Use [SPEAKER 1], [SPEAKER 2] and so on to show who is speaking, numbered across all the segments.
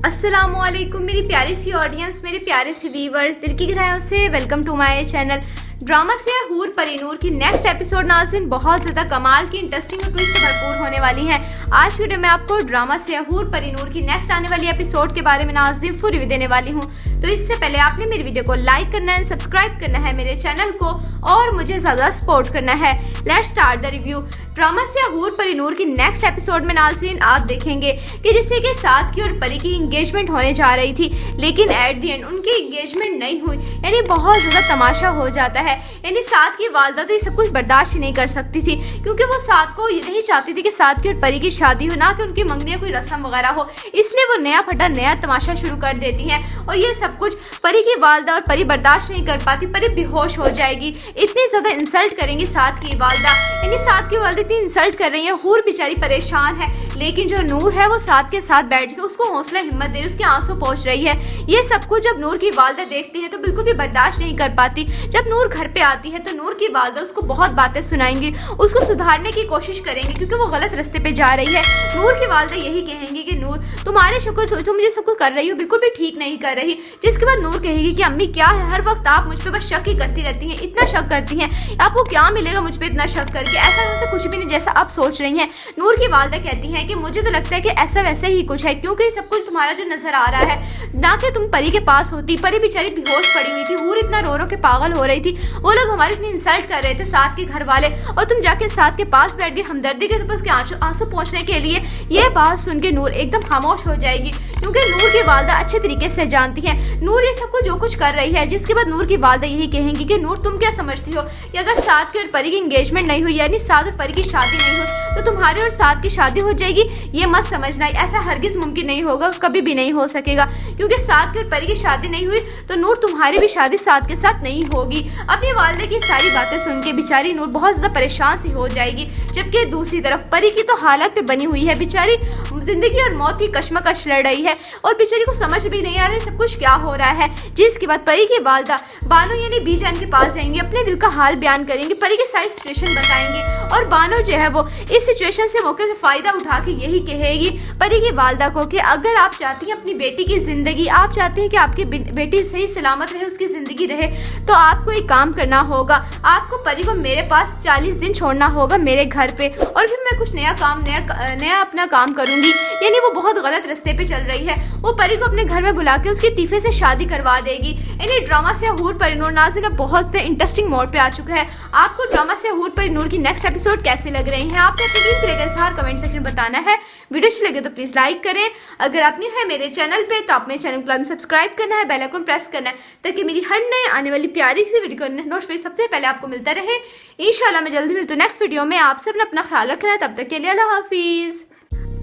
[SPEAKER 1] अस्सलामुअलैकुम मेरी प्यारी सी ऑडियंस, मेरे प्यारे से व्यूवर्स, दिल की गहराइयों से welcome to my channel. Drama से हूर परिनूर की नेक्स्ट एपिसोड नाज़रीन बहुत ज़्यादा कमाल की इंटरेस्टिंग और ट्विस्ट से भरपूर होने वाली है। आज वीडियो में आपको ड्रामा से हूर परिनूर की नेक्स्ट आने वाली एपिसोड के बारे में नाज़रीन फुल रिव्यू देने वाली हूँ। तो इससे पहले आपने मेरी वीडियो को लाइक करना है, सब्सक्राइब करना है मेरे चैनल को और मुझे ज़्यादा सपोर्ट करना है। Let's start the review. Drama से हूर परिनूर की नेक्स्ट एपिसोड में नाज़रीन आप देखेंगे कि जिससे कि साथ की और परी की एंगेजमेंट होने जा रही थी, लेकिन एट दी एंड उनकी एंगेजमेंट नहीं हुई। यानी बहुत ज़्यादा तमाशा हो जाता है। यानी साथ की वालदा तो ये सब कुछ बर्दाश्त ही नहीं कर सकती थी, क्योंकि वो साथ को यही चाहती थी कि साथ की और परी की शादी हो, ना कि उनकी मंगनी या कोई रस्म वगैरह हो। इसलिए वो नया फटा नया तमाशा शुरू कर देती हैं और ये सब कुछ परी की वालदा और परी बर्दाश्त नहीं कर पाती। परी बेहोश हो जाएगी, इतनी ज़्यादा इंसल्ट करेंगी साथ की वालदा। यानी साथ की वालदा इतनी इंसल्ट कर रही है, हूर बेचारी परेशान है, लेकिन जो नूर है वो साथ के साथ बैठ के उसको हौसला हिम्मत दे रही, उसके आंसू पहुंच रही है। ये सब कुछ जब नूर की वालदा देखती है तो बिल्कुल भी बर्दाश्त नहीं कर पाती। जब नूर घर पे आती है तो नूर की वालदा उसको बहुत बातें सुनाएंगी, उसको सुधारने की कोशिश करेंगी, क्योंकि वो गलत रास्ते पे जा रही है। नूर की वालदा यही कहेंगी कि नूर तुम्हारे शुक्र तुम ये सब कुछ कर रही हो बिल्कुल भी ठीक नहीं कर रही। जिसके बाद नूर कहेगी कि अम्मी क्या है, हर वक्त आप मुझ पे बस शक ही करती रहती हैं, इतना शक करती हैं, आपको क्या मिलेगा मुझ पे इतना शक करके, ऐसा वैसा कुछ भी नहीं जैसा आप सोच रही हैं। नूर की वालदा कहती हैं कि मुझे तो लगता है कि ऐसा वैसा ही कुछ है, क्योंकि सब कुछ तुम्हारा जो नजर आ रहा है, ना कि तुम परी के पास होती। परी बेचारी बेहोश पड़ी हुई थी, हूर इतना रो रो के पागल हो रही थी, वो लोग हमारी इतनी इंसल्ट कर रहे थे साथ के घर वाले, और तुम जाके साथ के पास बैठ गए हमदर्दी के उसके आंसू पहुंचने के लिए। ये बात सुन के नूर एकदम खामोश हो जाएगी, क्योंकि नूर की वालदा अच्छे तरीके से जानती है नूर ये सब कुछ जो कुछ कर रही है। जिसके बाद नूर की वालदा यही कहेंगी कि नूर तुम क्या समझती हो कि अगर साथ की और परी की एंगेजमेंट नहीं हुई, यानी साथ और परी की शादी नहीं हुई, तो तुम्हारे और साथ की शादी हो जाएगी। ये मत समझना, ऐसा हरगिज मुमकिन नहीं होगा, कभी भी नहीं हो सकेगा, क्योंकि साथ की और परी की शादी नहीं हुई तो नूर तुम्हारी भी शादी साथ के साथ नहीं होगी। अपनी वालदा की सारी बातें सुन के बेचारी नूर बहुत ज्यादा परेशान सी हो जाएगी। जबकि दूसरी तरफ परी की तो हालत पे बनी हुई है, बेचारी जिंदगी और मौत की कश्मकश लड़ रही है और बेचारी को समझ भी नहीं आ रहा है सब कुछ क्या हो रहा है। जिसके बाद परी की वालदा बानो यानी बीजान के पास जाएंगी, अपने दिल का हाल बयान करेंगी, परी की सारी सिचुएशन बताएंगी, और बानो जो है वो इस सिचुएशन से मौके से फायदा उठा के यही कहेगी परी की वालदा को कि अगर आप चाहती हैं अपनी बेटी की जिंदगी, आप चाहती हैं कि आपकी बेटी सही सलामत रहे, उसकी जिंदगी रहे, तो आपको एक काम करना होगा, आपको परी को मेरे पास 40 दिन छोड़ना होगा मेरे घर पे, और फिर मैं कुछ नया अपना काम करूंगी। यानी वो बहुत गलत रास्ते पे चल रही है, वो परी को अपने घर में बुला के उसकी तीफे से शादी करवा देगी। यानी ड्रामा से हूर परिनूर नाज़रीन बहुत इंटरेस्टिंग मोड पे आ चुका है। आपको ड्रामा से हूर परिनूर की नेक्स्ट एपिसोड कैसे लग रही है, आपने अपनी टीम के साथ कमेंट सेक्शन में बताना है। वीडियो अच्छी लगे तो प्लीज लाइक करें, अगर आप न्यू है मेरे चैनल पे तो आप मेरे चैनल को सब्सक्राइब करना है, बेल आइकन प्रेस करना है, ताकि मेरी हर नए आने वाली प्यारी सी वीडियो का नोटिफिकेशन सबसे पहले आपको मिलता रहे। इंशाल्लाह मैं जल्दी मिलती हूँ नेक्स्ट वीडियो में। आप सब अपना ख्याल रखना है, तब तक के लिए अल्लाह हाफिज।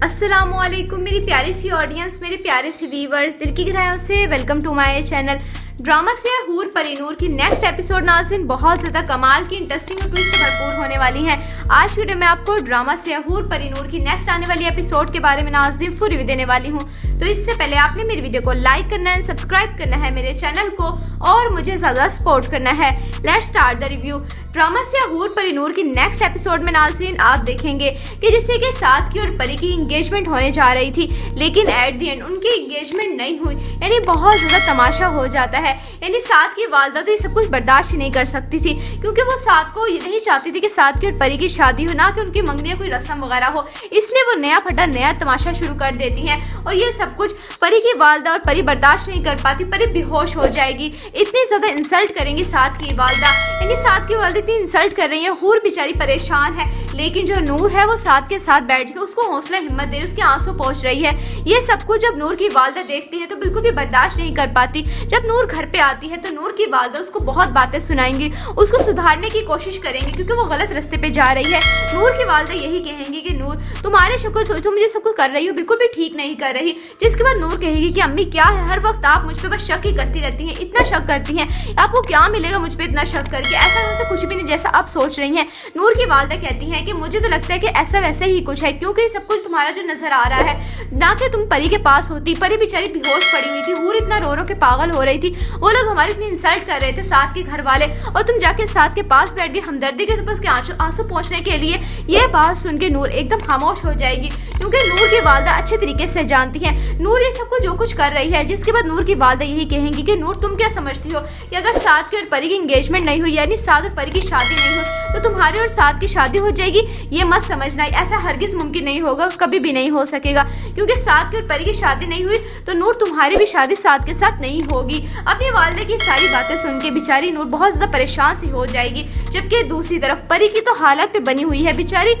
[SPEAKER 1] अस्सलामुअलैकुम मेरी प्यारी सी ऑडियंस, मेरे प्यारे से व्यूवर्स, दिल की गहराइयों से welcome to my channel. Drama से हूर परिनूर की नेक्स्ट एपिसोड नाज़रीन बहुत ज़्यादा कमाल की इंटरेस्टिंग और ट्विस्ट से भरपूर होने वाली है। आज वीडियो में आपको ड्रामा से हूर परिनूर की नेक्स्ट आने वाली एपिसोड के बारे में नाज़रीन फुल रिव्यू देने वाली हूँ। तो इससे पहले आपने मेरी वीडियो को लाइक करना है, सब्सक्राइब करना है मेरे चैनल को और मुझे ज़्यादा सपोर्ट करना है। Let's start the review. Drama से हूर परिनूर की नेक्स्ट एपिसोड में नाज़रीन आप देखेंगे कि जिससे कि साथ की और परी की एंगेजमेंट होने जा रही थी, लेकिन एट दी एंड उनकी एंगेजमेंट नहीं हुई। यानी बहुत ज़्यादा तमाशा हो जाता है। यानी साथ की वालदा तो ये सब कुछ बर्दाश्त ही नहीं कर सकती थी, क्योंकि वो साथ को यही चाहती थी कि साथ की और परी की शादी हो, ना कि उनकी मंगनी या कोई रस्म वगैरह हो। इसलिए वो नया फटा नया तमाशा शुरू कर देती हैं और ये सब कुछ परी की वालदा और परी बर्दाश्त नहीं कर पाती। परी बेहोश हो जाएगी, इतनी ज़्यादा इंसल्ट करेंगी साथ की वालदा। यानी साथ की वालदा इतनी इंसल्ट कर रही है, हूर बेचारी परेशान है, लेकिन जो नूर है वो साथ के साथ बैठ के उसको हौसला हिम्मत दे रही, उसके आंसू पहुंच रही है। ये सब कुछ जब नूर की वालदा देखती है तो बिल्कुल भी बर्दाश्त नहीं कर पाती। जब नूर घर पे आती है तो नूर की वालदा उसको बहुत बातें सुनाएंगी, उसको सुधारने की कोशिश करेंगी, क्योंकि वो गलत रास्ते पे जा रही है। नूर की वालदा यही कहेंगी कि नूर तुम्हारे शुक्र तुम ये सब कुछ कर रही हो बिल्कुल भी ठीक नहीं कर रही। जिसके बाद नूर कहेगी कि अम्मी क्या है, हर वक्त आप मुझ पे बस शक ही करती रहती हैं, इतना शक करती हैं, आपको क्या मिलेगा मुझ पे इतना शक करके, ऐसा वैसा कुछ भी नहीं जैसा आप सोच रही हैं। नूर की वालदा कहती हैं कि मुझे तो लगता है कि ऐसा वैसा ही कुछ है, क्योंकि सब कुछ तुम्हारा जो नजर आ रहा है, ना कि तुम परी के पास होती। परी बेचारी बेहोश पड़ी हुई थी, हूर इतना रो रो के पागल हो रही थी, वो लोग हमारी इतनी इंसल्ट कर रहे थे साथ के घर वाले, और तुम जाके साथ के पास बैठ गए हमदर्दी के उसके आंसू पहुंचने के लिए। ये बात सुन के नूर एकदम खामोश हो जाएगी, क्योंकि नूर की वालदा अच्छे तरीके से जानती है नूर ये सब कुछ जो कुछ कुछ कर रही है, जिसके बाद नूर की वालिदा यही कहेंगी कि नूर तुम क्या समझती हो कि अगर साद की और परी की एंगेजमेंट नहीं हुई, यानी साद और परी की शादी नहीं हुई, तो तुम्हारी और साद की शादी हो जाएगी। ये मत समझना, ऐसा हरगिज मुमकिन नहीं होगा, कभी भी नहीं हो सकेगा, क्योंकि साद की और परी की शादी नहीं हुई तो नूर तुम्हारी भी शादी साद के साथ नहीं होगी। अपनी वालिदा की सारी बातें सुन के बेचारी नूर बहुत ज्यादा परेशान सी हो जाएगी। जबकि दूसरी तरफ परी की तो हालत पे बनी हुई है, बेचारी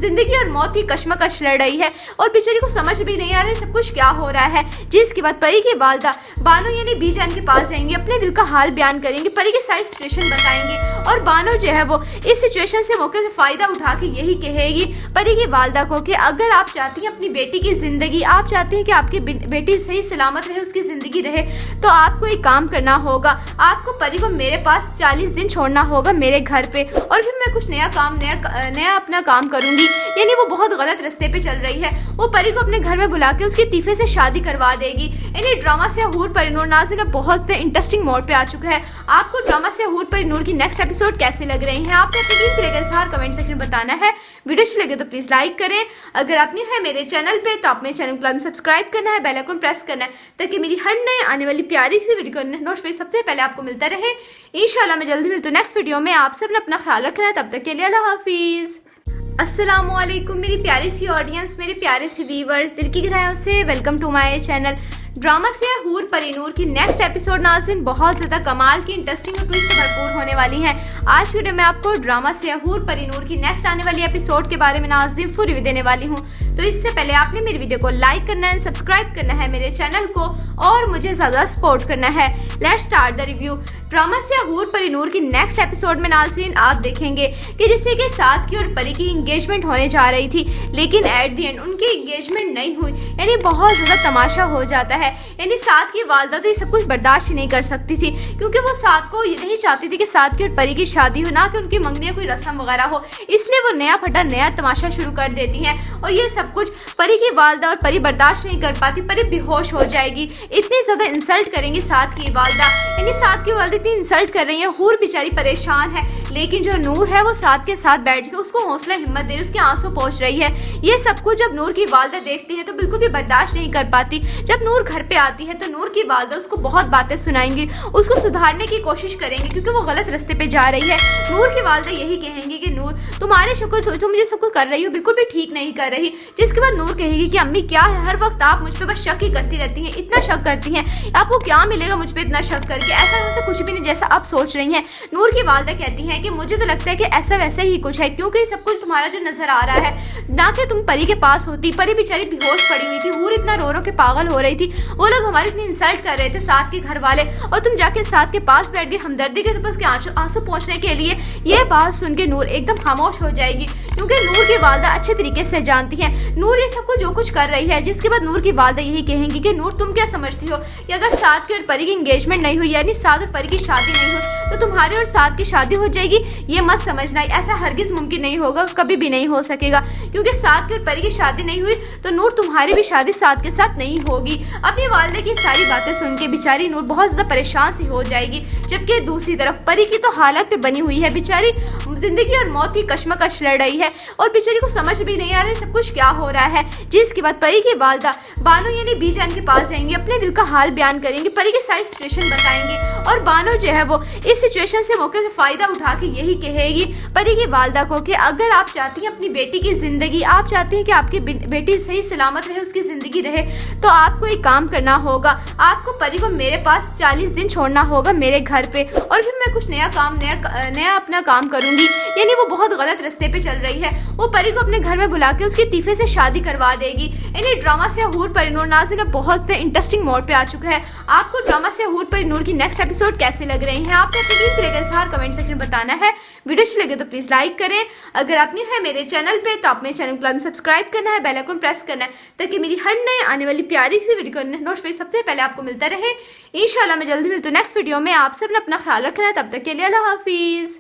[SPEAKER 1] जिंदगी और मौत की कश्मकश लड़ रही है और बेचारी को समझ भी नहीं आ रहा है सब कुछ क्या हो रहा है। जिसके बाद परी की वालिदा बानो यानी बीजान के पास जाएंगी, अपने दिल का हाल बयान करेंगे, परी की सारी सिचुएशन बताएंगे और बानो जो है वो इस सिचुएशन से मौके से फायदा उठा के यही कहेगी परी की वालिदा को कि अगर आप चाहती हैं अपनी बेटी की जिंदगी, आप चाहती हैं कि आपकी बेटी सही सलामत रहे, उसकी जिंदगी रहे, तो आपको एक काम करना होगा, आपको परी को मेरे पास 40 दिन छोड़ना होगा मेरे घर पे, और फिर मैं कुछ नया अपना काम करूंगी। यानी वो बहुत गलत रास्ते पे चल रही है, वो परी को अपने घर में बुला के उसकी तीफे से शादी करवा देगी। यानी ड्रामा से हूर परिनूर नाज़रीन अब बहुत इंटरेस्टिंग मोड पे आ चुका है। आपको ड्रामा से हूर परिनूर की नेक्स्ट एपिसोड कैसे लग रही हैं, आपने अपनी टीम के इजहार कमेंट सेक्शन में बताना है। वीडियो अच्छी लगे तो प्लीज लाइक करें। अगर आप न्यू है मेरे चैनल पे तो आप मेरे चैनल को सब्सक्राइब करना है, बेल आइकन प्रेस करना है, ताकि मेरी हर नए आने वाली प्यारी सी वीडियो का नोटिफिकेशन सबसे पहले आपको मिलता रहे। इंशाल्लाह मैं जल्दी मिलती हूँ नेक्स्ट वीडियो में। आप सब ने अपना ख्याल रखना है, तब तक के लिए अल्लाह हाफिज। अस्सलामुअलैकुम मेरी प्यारी सी ऑडियंस, मेरे प्यारे सी व्यूवर्स, दिल की गहराइयों से welcome to my channel. Drama से हूर परिनूर की नेक्स्ट एपिसोड नाज़रीन बहुत ज़्यादा कमाल की इंटरेस्टिंग और ट्विस्ट से भरपूर होने वाली है। आज वीडियो में आपको ड्रामा से हूर परिनूर की नेक्स्ट आने वाली एपिसोड के बारे में नाज़रीन फुल रिव्यू देने वाली हूँ। तो इससे पहले आपने मेरी वीडियो को लाइक करना है, सब्सक्राइब करना है मेरे चैनल को और मुझे ज़्यादा सपोर्ट करना है। Let's start the review. Drama से हूर परिनूर की नेक्स्ट एपिसोड में नाज़रीन आप देखेंगे कि जिससे कि साद की और परी की एंगेजमेंट होने जा रही थी, लेकिन एट दी एंड उनकी एंगेजमेंट नहीं हुई। यानी बहुत ज़्यादा तमाशा हो जाता है। यानी साद की वालिदा तो ये सब कुछ बर्दाश्त ही नहीं कर सकती थी, क्योंकि वो साद को नहीं चाहती थी कि साद की और परी की शादी हो, ना कि उनकी मंगनी या कोई रस्म वगैरह हो। इसलिए वो नया फटा नया तमाशा शुरू कर देती हैं और ये सब कुछ परी की वालिदा और परी बर्दाश्त नहीं कर पाती। परी बेहोश हो जाएगी, इतनी ज़्यादा इंसल्ट करेंगी साद की वालिदा। यानी साद की वालिदा इतनी इंसल्ट कर रही है, हूर बेचारी परेशान है, लेकिन जो नूर है वो साद के साथ बैठ के उसको हौसला हिम्मत दे रही है, उसके आंसू पहुंच रही है। ये सब कुछ जब नूर की वालिदा देखती है तो बिल्कुल भी बर्दाश्त नहीं कर पाती। जब नूर घर पे आती है तो नूर की वालिदा उसको बहुत बातें सुनाएंगी, उसको सुधारने की कोशिश करेंगी, क्योंकि वो गलत रास्ते पे जा रही है। नूर की वालिदा यही कहेंगी कि नूर तुम्हारे शुक्र तुम मुझे सब कुछ कर रही हो, बिल्कुल भी ठीक नहीं कर रही। जिसके बाद नूर कहेगी कि अम्मी क्या है, हर वक्त आप मुझ पे बस शक ही करती रहती हैं, इतना शक करती हैं, आपको क्या मिलेगा मुझ पे इतना शक करके, ऐसा वैसा कुछ भी नहीं जैसा आप सोच रही हैं। नूर की वालिदा कहती हैं कि मुझे तो लगता है कि ऐसा वैसा ही कुछ है, क्योंकि सब कुछ तुम्हारा जो नजर आ रहा है, ना कि तुम परी के पास होती। परी बेचारी बेहोश पड़ी हुई थी, हूर इतना रो रो के पागल हो रही थी, वो लोग हमारी इतनी इंसल्ट कर रहे थे साथ के घर वाले, और तुम जाके साथ के पास बैठ गए हमदर्दी के उसके आंसू पहुंचने के लिए। ये बात सुन के नूर एकदम खामोश हो जाएगी, क्योंकि नूर की वालिदा अच्छे तरीके से जानती है नूर ये सब कुछ जो कुछ कर रही है। जिसके बाद नूर की वालिदा यही कहेंगी कि नूर तुम क्या समझती हो कि अगर साद की और परी की एंगेजमेंट नहीं हुई, यानी साद और परी की शादी नहीं हुई, तो तुम्हारी और साद की शादी हो जाएगी। ये मत समझना, ऐसा हरगिज मुमकिन नहीं होगा, कभी भी नहीं हो सकेगा, क्योंकि साद की और परी की शादी नहीं हुई तो नूर तुम्हारी भी शादी साद के साथ नहीं होगी। अपनी वालिदा की सारी बातें सुन के बेचारी नूर बहुत ज्यादा परेशान सी हो जाएगी। जबकि दूसरी तरफ परी की तो हालत पे बनी हुई है, बेचारी जिंदगी और मौत की कश्मकश लड़ रही है और बेचारी को समझ भी नहीं आ रहा है सब कुछ क्या हो रहा है। जिसके बाद परी की वालिदा बानो यानी बीजान के पास जाएंगी, अपने दिल का हाल बयान करेंगे, परी की सारी सिचुएशन बताएंगे और बानो जो है वो इस सिचुएशन से मौके से फायदा उठा के यही कहेगी परी की वालिदा को कि अगर आप चाहती हैं अपनी बेटी की जिंदगी, आप चाहती हैं कि आपकी बेटी सही सलामत रहे, उसकी जिंदगी रहे, तो आपको एक काम करना होगा, आपको परी को मेरे पास 40 दिन छोड़ना होगा मेरे घर पे, और फिर मैं कुछ नया अपना काम करूंगी। यानी वो बहुत गलत रास्ते पे चल रही है, वो परी को अपने घर में बुला के उसकी तीफे से शादी करवा देगी। यानी ड्रामा से हूर परिनूर नाज़रीन अब बहुत इंटरेस्टिंग मोड पे आ चुका है। आपको ड्रामा से हूर परिनूर की नेक्स्ट एपिसोड कैसे लग रही है, आपने अपनी टीम के इजहार कमेंट सेक्शन में बताना है। वीडियो अच्छी लगे तो प्लीज लाइक करें। अगर आप न्यू है मेरे चैनल पे तो आप मेरे चैनल को सब्सक्राइब करना है, बेल आइकन प्रेस करना है, ताकि मेरी हर नए आने वाली प्यारी सी वीडियो का नोटिफिकेशन सबसे पहले आपको मिलता रहे। इंशाल्लाह मैं जल्दी मिलती हूँ नेक्स्ट वीडियो में। आप सब ने अपना ख्याल रखना है, तब तक के लिए अल्लाह हाफिज।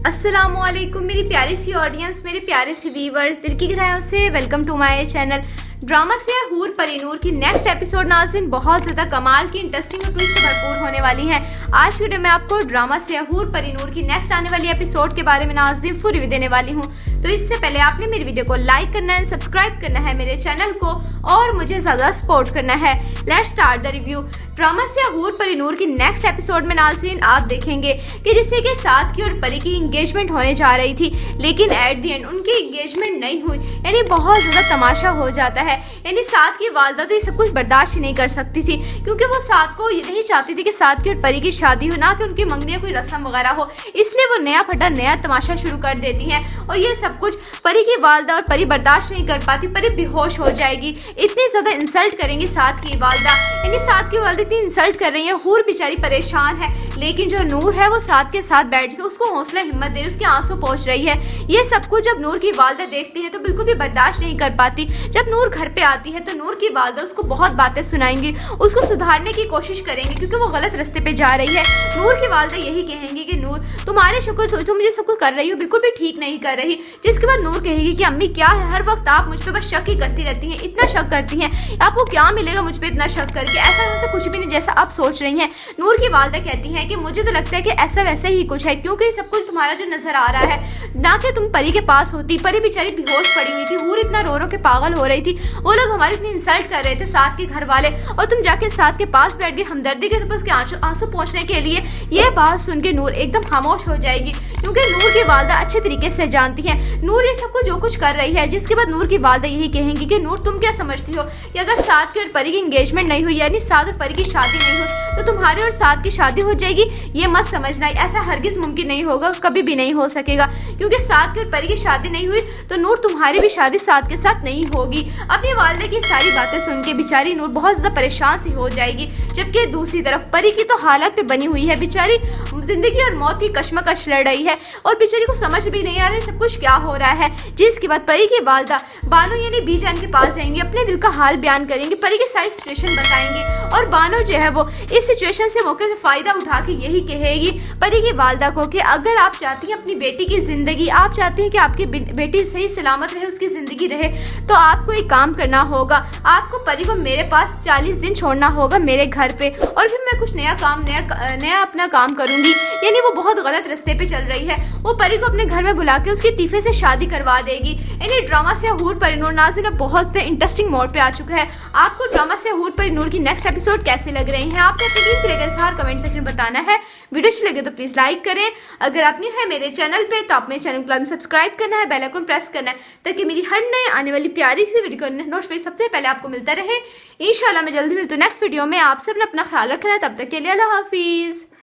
[SPEAKER 1] अस्सलामुअलैकुम मेरी प्यारी सी ऑडियंस, मेरे प्यारे सी व्यूवर्स, दिल की गहराइयों से welcome to my channel. Drama से है हूर परीनूर की नेक्स्ट एपिसोड नाज़रीन बहुत ज़्यादा कमाल की इंटरेस्टिंग और ट्विस्ट से भरपूर होने वाली है। आज वीडियो में आपको ड्रामा से है हूर परीनूर की नेक्स्ट आने वाली एपिसोड के बारे में नाज़रीन फुल रिव्यू देने वाली हूँ। तो इससे पहले आपने मेरी वीडियो को लाइक करना है, सब्सक्राइब करना है मेरे चैनल को और मुझे ज़्यादा सपोर्ट करना है। Let's start the review. Drama से हूर परीनूर की नेक्स्ट एपिसोड में नाज़रीन आप देखेंगे कि जिससे कि सादकी और परी की एंगेजमेंट होने जा रही थी, लेकिन एट दी एंड उनकी एंगेजमेंट नहीं हुई। यानी बहुत ज़्यादा तमाशा हो जाता है। यानी सादकी की वालदा तो ये सब कुछ बर्दाश्त ही नहीं कर सकती थी, क्योंकि वो साद को यही चाहती थी कि सादकी और परी की शादी हो, ना कि उनकी मंगनी या कोई रस्म वगैरह हो। इसलिए वो नया फटा नया तमाशा शुरू कर देती हैं और ये सब कुछ परी की वालदा और परी बर्दाश्त नहीं कर पाती। परी बेहोश हो जाएगी, इतनी ज़्यादा इंसल्ट करेंगी साद की वालदा। यानी साद की वालदा इतनी इंसल्ट कर रही है, हूर बेचारी परेशान है, लेकिन जो नूर है वो साद के साथ बैठ के उसको हौसला हिम्मत दे रही, उसके आंसू पहुंच रही है। ये सब कुछ जब नूर की वालदा देखती है तो बिल्कुल भी बर्दाश्त नहीं कर पाती। जब नूर घर पे आती है तो नूर की वालदा उसको बहुत बातें सुनाएंगी, उसको सुधारने की कोशिश करेंगी, क्योंकि वो गलत रास्ते पे जा रही है। नूर की वालदा यही कहेंगी कि नूर तुम्हारे शुक्र तुम ये सब कुछ कर रही हो बिल्कुल भी ठीक नहीं कर रही। जिसके बाद नूर कहेगी कि अम्मी क्या है, हर वक्त आप मुझ पे बस शक ही करती रहती हैं, इतना शक करती हैं, आपको क्या मिलेगा मुझ पे इतना शक करके, ऐसा वैसा कुछ भी नहीं जैसा आप सोच रही हैं। नूर की वालदा कहती हैं कि मुझे तो लगता है कि ऐसा वैसा ही कुछ है, क्योंकि सब कुछ तुम्हारा जो नजर आ रहा है, ना कि तुम परी के पास होती। परी बेचारी बेहोश पड़ी हुई थी, हूर इतना रो रो के पागल हो रही थी, वो लोग हमारी इतनी इंसल्ट कर रहे थे साथ के घर वाले, और तुम जाके साथ के पास बैठ गए हमदर्दी के उसके आंसू पहुंचने के लिए। ये बात सुन के नूर एकदम खामोश हो जाएगी, क्योंकि नूर की वालदा अच्छे तरीके से जानती है नूर ये सब कुछ जो कुछ कर रही है। जिसके बाद नूर की वालदा यही कहेंगी कि नूर तुम क्या समझती हो कि अगर साद की और परी की एंगेजमेंट नहीं हुई, यानी साद और परी की शादी नहीं हुई, तो तुम्हारे और साद की शादी हो जाएगी। ये मत समझना, ऐसा हरगिज मुमकिन नहीं होगा, कभी भी नहीं हो सकेगा, क्योंकि साद की और परी की शादी नहीं हुई तो नूर तुम्हारी भी शादी साद के साथ नहीं होगी। अपनी वालदा की सारी बातें सुन के बेचारी नूर बहुत ज़्यादा परेशान सी हो जाएगी। जबकि दूसरी तरफ परी की तो हालत पे बनी हुई है, बेचारी जिंदगी और मौत की कश्मकश लड़ रही है और बेचारी को समझ भी नहीं आ रहा है सब कुछ क्या हो रहा है। जिसके बाद परी की वालदा बानो यानी बीजान के पास जाएंगी, अपने दिल का हाल बयान करेंगे, परी की सारी सिचुएशन बताएंगे, और बानो जो है वो इस सिचुएशन से मौके से फ़ायदा उठा के यही कहेगी परी की वालदा को कि अगर आप चाहती हैं अपनी बेटी की ज़िंदगी, आप चाहती हैं कि आपकी बेटी सही सलामत रहे, उसकी ज़िंदगी रहे, तो आपको एक काम करना होगा, आपको परी को मेरे पास 40 दिन छोड़ना होगा मेरे घर पे, और फिर मैं कुछ नया अपना काम करूँगी। यानी वो बहुत गलत रास्ते पे चल रही है, वो परी को अपने घर में बुला के उसकी तीफे से शादी करवा देगी। यानी ड्रामा से हूर परीनूर नाज़रीन बहुत इंटरेस्टिंग मोड पे आ चुका है। आपको ड्रामा से हूर परीनूर की नेक्स्ट एपिसोड कैसे लग रही हैं, आपने अपनी टीम के साथ कमेंट सेक्शन में बताना है। वीडियो अच्छी लगे तो प्लीज़ लाइक करें। अगर आप न्यू है मेरे चैनल पे तो आप मेरे चैनल को सब्सक्राइब करना है, बेल आइकन प्रेस करना है, ताकि मेरी हर नए आने वाली प्यारी सी वीडियो का नोटिफिकेशन सबसे पहले आपको मिलता रहे। इंशाल्लाह मैं जल्दी मिलती हूँ नेक्स्ट वीडियो में। आप सब ने अपना ख्याल रखना है, तब तक के लिए अल्लाह हाफिज़।